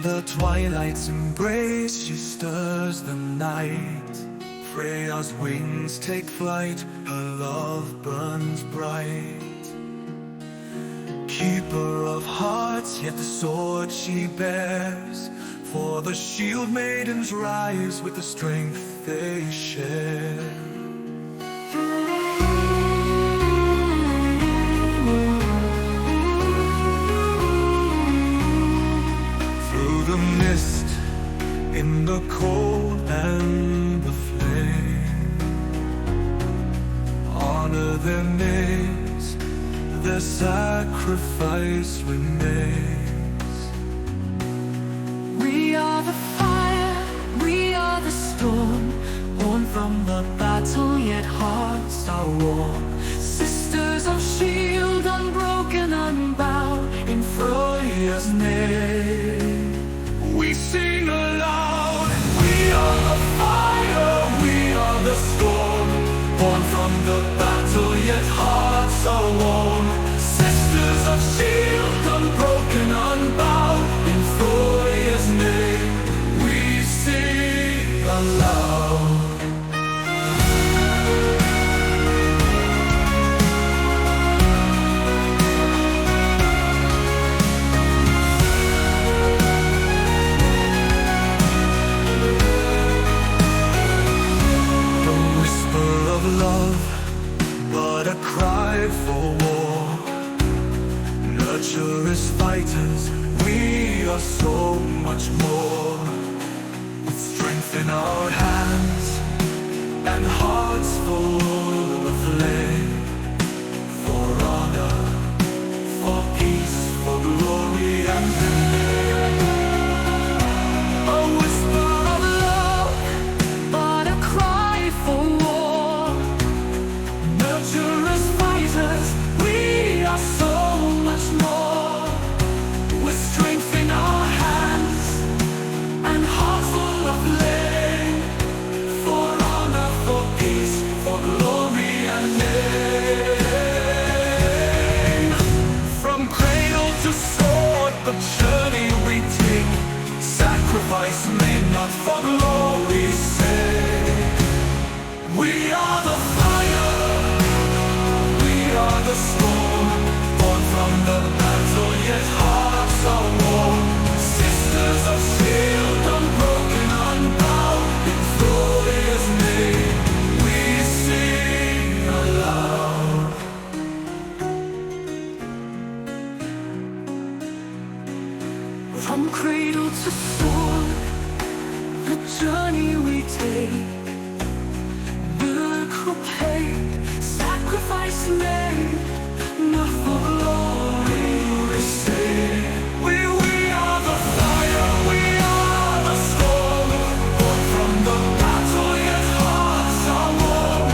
the twilight's embrace, she stirs the night. Freyja's wings take flight, her love burns bright. Keeper of hearts, yet the sword she bears, for the Shieldmaidens rise with the strength they share. Through the mist, in the cold and the flame, honor their names, their sacrifice remains. We are the fire, we are the storm, born from the battle, yet hearts are warm. Sisters of shield, unbroken, unbowed, in Freyja's name. We sing aloud. We are the fire, we are the storm, born from the battle, yet hearts are warm. Sisters of shield, unbroken, unbowed, in Freyja's name. We sing aloud. Love, but a cry for war. Nurturous fighters, we are so much more. With strength in our hands and hearts full of flame, for honor, for peace, for glory and fame. A whisper of love, but a cry for war. Nurturous fighters, we are so much more. With strength in our hands and hearts full of flame, for honor, for peace, for glory and name. From cradle to sword, the journey we take, sacrifice made not for glory's sake. We are the fire, we are the storm, born from the battle, yet hearts are warm. Sisters of shield, unbroken, unbowed, in Freyja's name, we sing aloud. From cradle to sword, the journey we take, miracle paid, sacrifice made, not for glory sake. We are the fire, we are the storm, born from the battle, yet hearts are warm.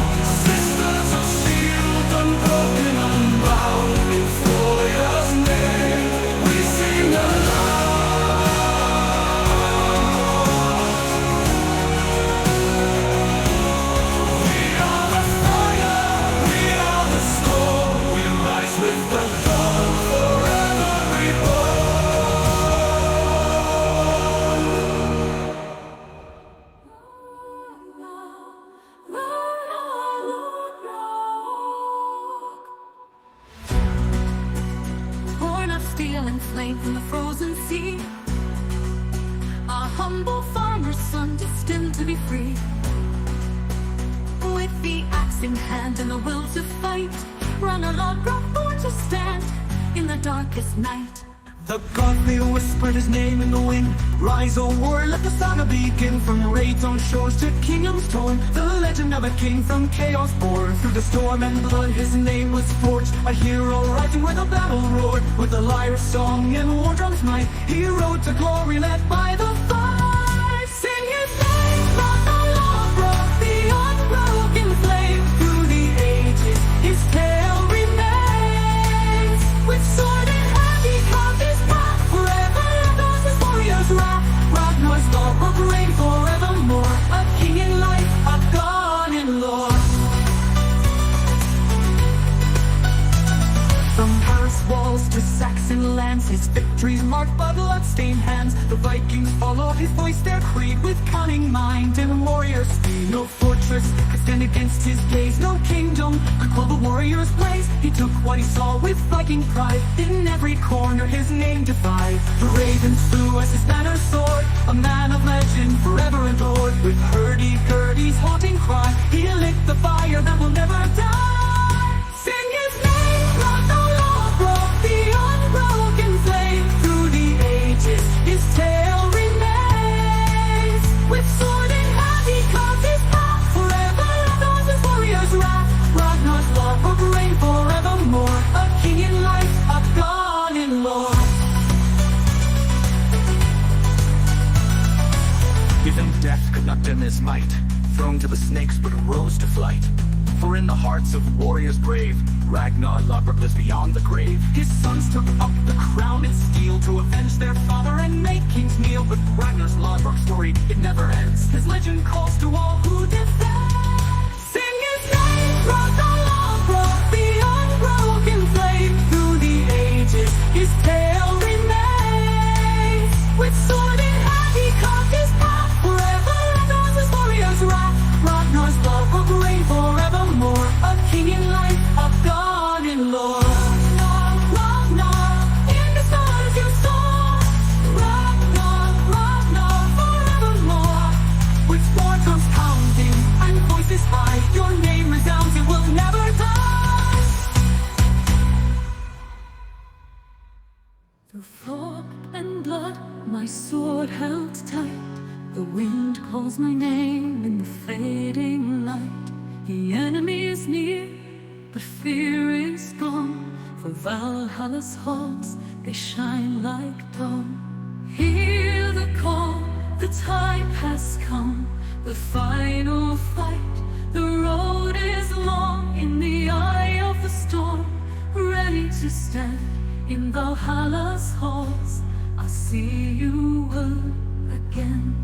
Sisters of shield, unbroken, unbound, in Freyja's name, we sing aloud. We are the fire, we are the storm, we rise with the dawn, forever reborn. Born of steel and flame from the frozen sea, a humble farmer's son destined to be free. With the axe in hand and the will to fight, Ragnar Lodbrok born to stand in the darkest night. The godly whispered his name in the wind. Rise, O war, let the saga begin. From Ragnar shores to kingdoms torn, the legend of a king from chaos born. Through the storm and blood his name was forged, a hero rising where the battle roared. With the lyre's song and war drum's might, he rode to glory led by the fire. Sing his name, Ragnar Lodbrok, the unbroken flame. Through the ages his tale remains. With sword in hand he carved his path, forever echoes his warrior's wrath. Ragnar's Lodbrok reign forevermore, a king in life, a god in lore. From Paris walls to Saxon lands, his victories marked by blood-stained hands. The Vikings followed his voice, their creed, with cunning mind and warrior speed. No fortress could stand against his gaze, no kingdom could quell the warrior's blaze. He took what he saw with Viking pride, in every corner his name defied. The ravens flew as his banner soared, a man of legend forever adored. With hurdy-gurdy's haunting cry, he lit the fire that will never die. Sing his name, Ragnar Lodbrok, the unbroken flame. Through the ages, his tale remains. With sword in hand, he carved his path, forever left on his warrior's wrath. Ragnar's Lodbrok reign forevermore, a king in life, a god in lore. Even death could not dim his might, thrown to the snakes but rose to flight. For in the hearts of warriors brave, Ragnar Lodbrok lives beyond the grave. His sons took up the crown and steel to avenge their father and make kings kneel. But Ragnar's Lodbrok story, it never ends. His legend calls to all who defend. Sing his name, Ragnar Lodbrok, the unbroken flame. Through the ages, his tale remains. With sword in hand, he carved his path, forever left on his warrior's wrath. Ragnar's Lodbrok reign forevermore, a king in life, a god in lore. Ragnar, in the stars you soar. Ragnar, forevermore. With war drums pounding and voices high, your name resounds, it will never die. Through fog and blood, my sword held tight. The wind calls my name in the fading light. The enemy is near, but fear is gone. For Valhalla's halls, they shine like dawn. Hear the call, the time has come. The final fight, the road is long. In the eye of the storm, ready to stand in Valhalla's halls. I'll see you again.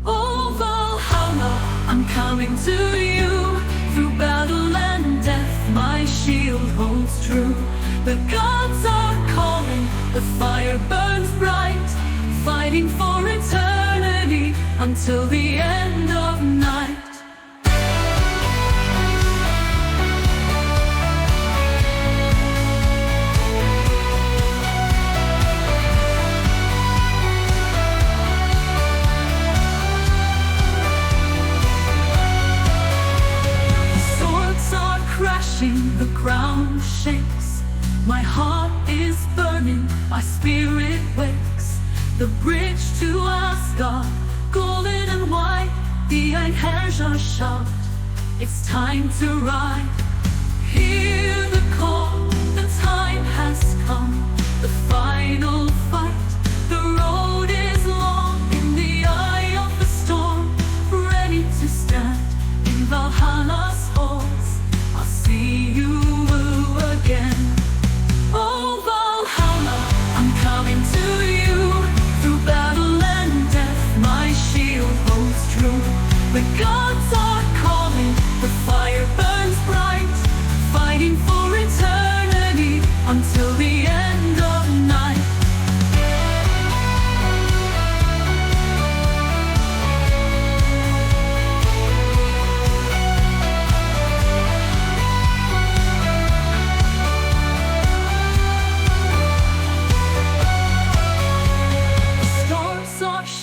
Oh Valhalla, I'm coming to you. Through battle and death, my shield holds true. The gods are calling, the fire burns bright, fighting for eternity until the end of night. The ground shakes, my heart is burning, my spirit wakes. The bridge to Asgard, golden and white, the Einherjar shout, it's time to ride. Hear the call, the time has come, the final fight, the road is long. In the eye of the storm, ready to stand in Valhalla's halls. I'll see you again. Oh Valhalla, I'm coming to you. Through battle and death, my shield holds true. The gods are calling, the fire burns bright, fighting for eternity until the end of night.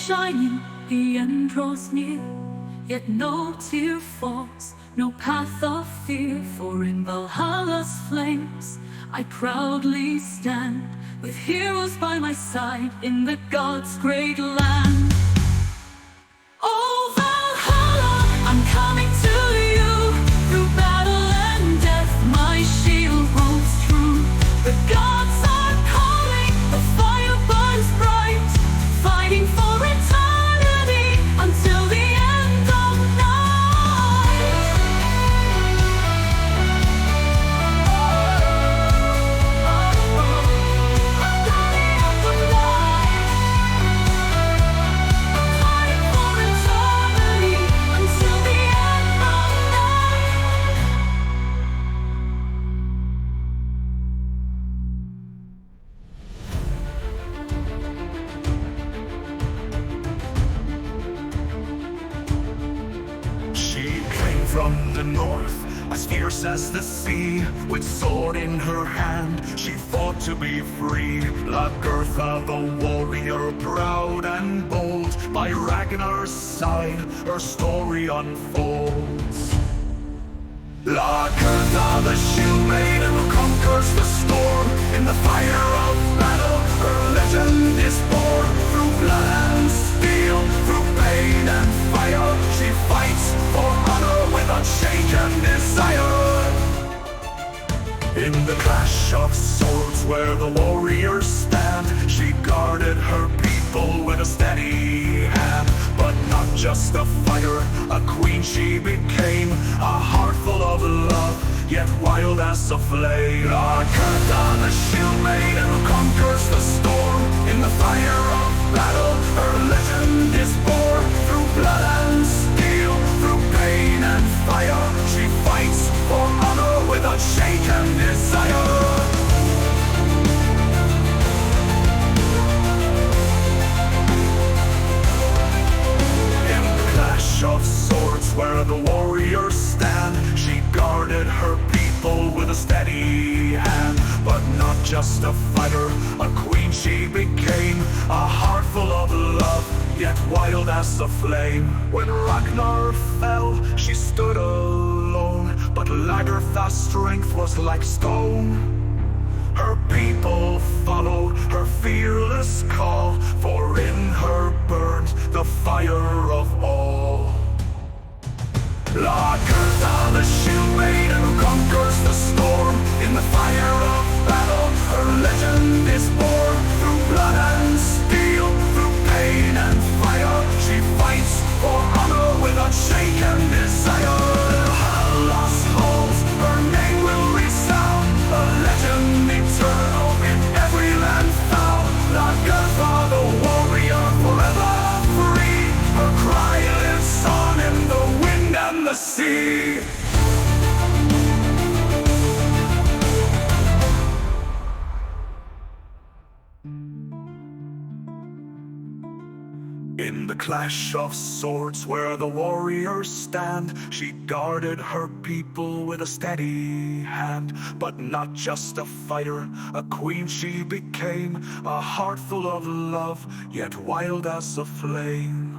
Shining, the end draws near, yet no tear falls, no path of fear. For in Valhalla's flames I proudly stand, with heroes by my side in the gods' great land. Oh Valhalla, I'm coming to you. Through battle and death, my shield holds true. The gods are calling, the fire burns bright, fighting for eternity until the end of night. Until the end of night. fierce as the sea. With sword in her hand, she fought to be free. Lagertha, the warrior, proud and bold, by Ragnar's side, her story unfolds. Lagertha, the Shieldmaiden, who conquers the storm. In the fire of battle, her legend is born. Through blood and steel, through pain and fire, she fights for honor with unshaken desire. In the clash of swords where the warriors stand, she guarded her people with a steady hand. But not just a fighter, a queen she became, a heart full of love, yet wild as a flame. Lagertha, the Shieldmaiden, who conquers the storm. In the fire of battle, her legend is born. Through blood and steel, through pain and fire, she fights for honor with unshaken desire. Of swords where the warriors stand, she guarded her people with a steady hand. But not just a fighter, a queen she became, a heart full of love, yet wild as a flame. When Ragnar fell, she stood alone, but Lagertha's strength was like stone. Her people followed her fearless call, for in her burned the fire of all. Lagertha, the Shieldmaiden, who conquers the storm. In the fire of battle, her legend is born. Through blood and steel, through pain and fire, she fights for honor with unshaken desire. Valhalla's halls, her name will resound, a legend eternal in every land found. Lagertha, the warrior, forever free, her cry lives on in the wind and the sea. In the clash of swords where the warriors stand, she guarded her people with a steady hand. But not just a fighter, a queen she became, a heart full of love, yet wild as a flame.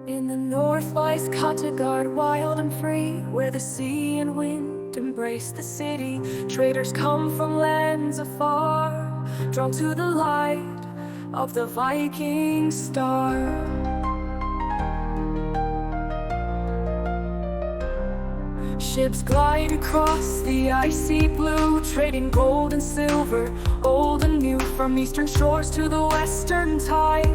In the north lies Kattegard, wild and free, where the sea and wind embrace the city. Traders come from lands afar, drawn to the light of the Viking star. Ships glide across the icy blue, trading gold and silver, old and new. From eastern shores to the western tide,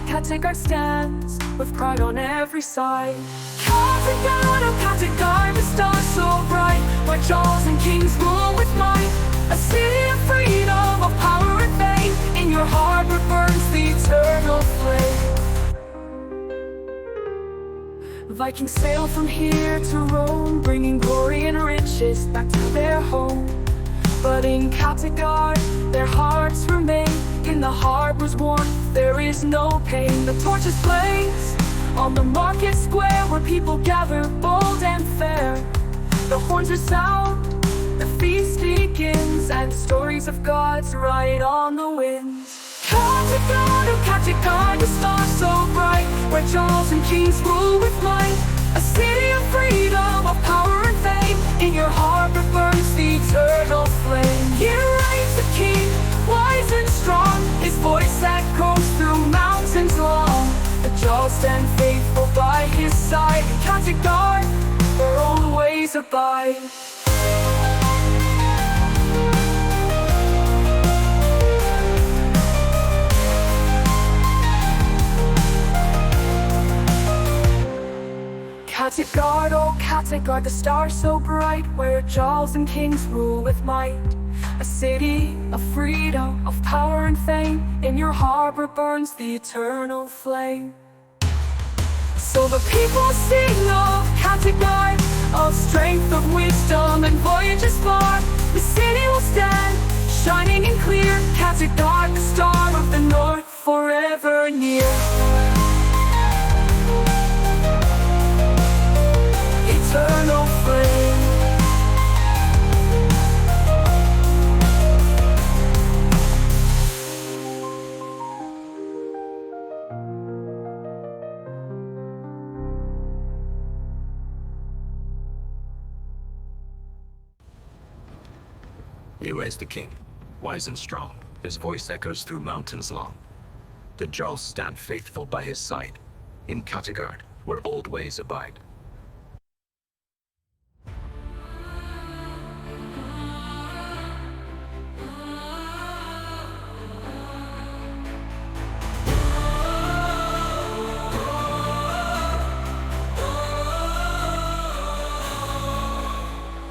Kattegard stands with pride on every side. Kattegard, oh Kattegard, the stars so bright, where Jarls and kings rule with might. A city of freedom, of power and fame, in your harbor burns the eternal flame. Vikings sail from here to Rome, bringing glory and riches back to their home. But in Kattegard, their hearts remain. In the harbor's warmth, there is no pain. The torches blaze on the market square, where people gather bold and fair. The horns resound, the feast begins, and stories of gods ride on the winds. Kattegard, oh Kattegard, the stars so bright, where Jarls and kings rule with might. A city of freedom, of power and fame, in your harbor burns the eternal flame. Here reigns the king, wise and strong, his voice echoes through mountains long. The Jarls stand faithful by his side, in Kattegard, where old ways abide. Kattegard, oh Kattegard, the stars so bright, where Jarls and kings rule with might. A city of freedom, of power and fame, in your harbor burns the eternal flame. So the people sing of Kattegard, of strength voyage is far, the city will stand, shining and clear. Kattegard, the star of the north, forever near. Eternal flame. He is the king, wise and strong. His voice echoes through mountains long. The Jarls stand faithful by his side, in Kattegard, where old ways abide.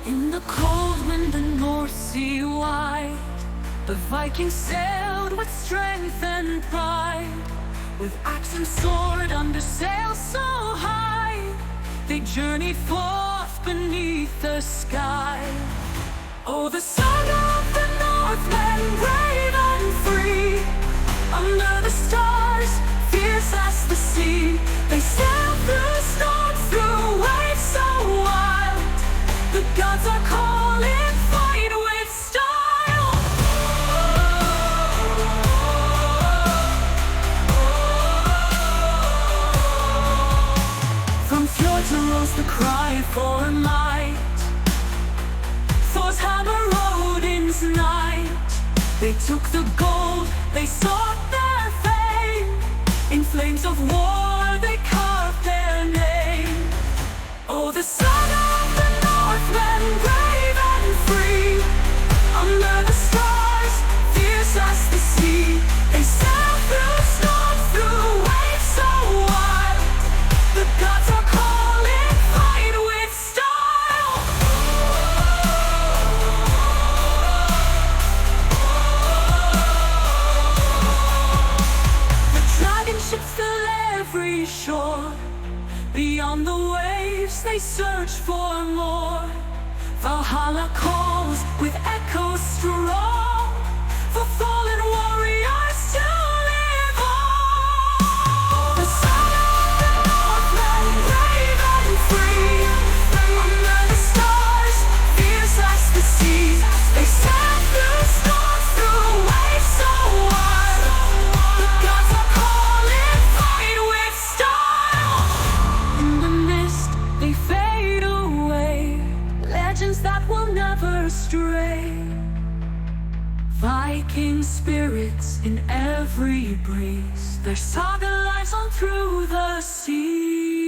In the cold wind, the North Sea wide, the Vikings sailed with strength and pride. With axe and sword under sail so high, they journeyed forth beneath the sky. Oh, the Saga of the Northmen, brave and free, under the stars, fierce as the sea. They sailed through storms, through waves so wild. The gods are calling, fight with style. From fjords arose the cry for might. Thor's hammer, Odin's knight. They took the gold, they sought their fame. In flames of war they carved their name. Oh, the Saga of the Northmen, brave and free, under the stars, fierce as the sea. They sailed through storms, through waves so wild. The gods are calling, fight with style. The dragon ships fill every shore. Beyond the waves they search for more. Valhalla calls with echoes strong, for fallen warriors to live on. The Saga of the Northmen, brave and free, under the stars, fierce as the sea. They sailed through storms, through waves so wild. The gods are calling, fight with style. In the mist they fade away, legends that will never stray. Viking spirits in every breeze, their saga lives on through the sea.